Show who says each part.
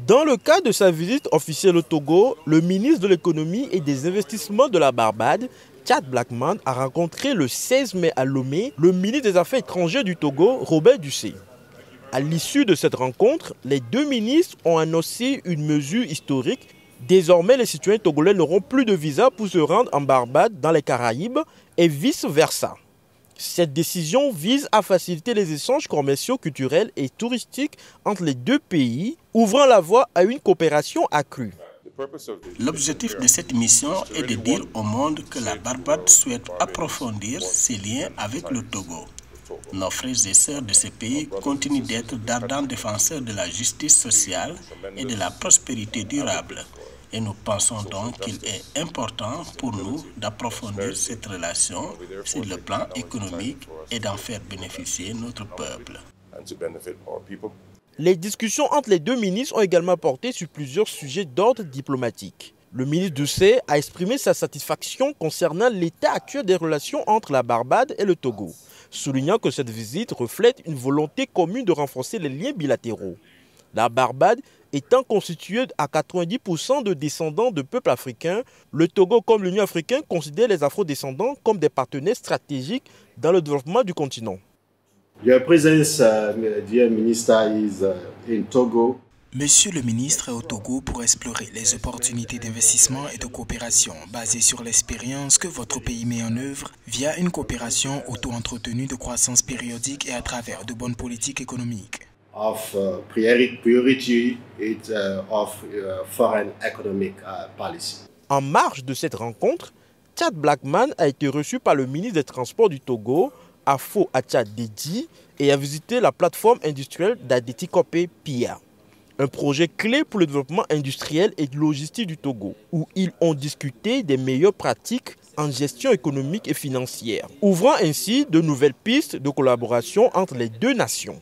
Speaker 1: Dans le cadre de sa visite officielle au Togo, le ministre de l'économie et des investissements de la Barbade, Tchad Blackman, a rencontré le 16 mai à Lomé le ministre des Affaires étrangères du Togo, Robert Dussé. À l'issue de cette rencontre, les deux ministres ont annoncé une mesure historique. Désormais, les citoyens togolais n'auront plus de visa pour se rendre en Barbade dans les Caraïbes et vice-versa. Cette décision vise à faciliter les échanges commerciaux, culturels et touristiques entre les deux pays, ouvrant la voie à une coopération accrue.
Speaker 2: L'objectif de cette mission est de dire au monde que la Barbade souhaite approfondir ses liens avec le Togo. Nos frères et sœurs de ce pays continuent d'être d'ardents défenseurs de la justice sociale et de la prospérité durable. Et nous pensons donc qu'il est important pour nous d'approfondir cette relation sur le plan économique et d'en faire bénéficier notre peuple.
Speaker 1: Les discussions entre les deux ministres ont également porté sur plusieurs sujets d'ordre diplomatique. Le ministre Dussé a exprimé sa satisfaction concernant l'état actuel des relations entre la Barbade et le Togo, soulignant que cette visite reflète une volonté commune de renforcer les liens bilatéraux. La Barbade étant constituée à 90% de descendants de peuples africains, le Togo comme l'Union africaine considèrent les afro-descendants comme des partenaires stratégiques dans le développement du continent.
Speaker 3: Your presence, dear Minister, is in Togo.
Speaker 4: Monsieur le ministre est au Togo pour explorer les opportunités d'investissement et de coopération basées sur l'expérience que votre pays met en œuvre via une coopération auto-entretenue de croissance périodique et à travers de bonnes politiques économiques.
Speaker 3: Of priority of foreign economic policy.
Speaker 1: En marge de cette rencontre, Tchad Blackman a été reçu par le ministre des Transports du Togo, Afo Atchad Dedi, et a visité la plateforme industrielle d'Adeti-Kopé Pia, un projet clé pour le développement industriel et logistique du Togo, où ils ont discuté des meilleures pratiques en gestion économique et financière, ouvrant ainsi de nouvelles pistes de collaboration entre les deux nations.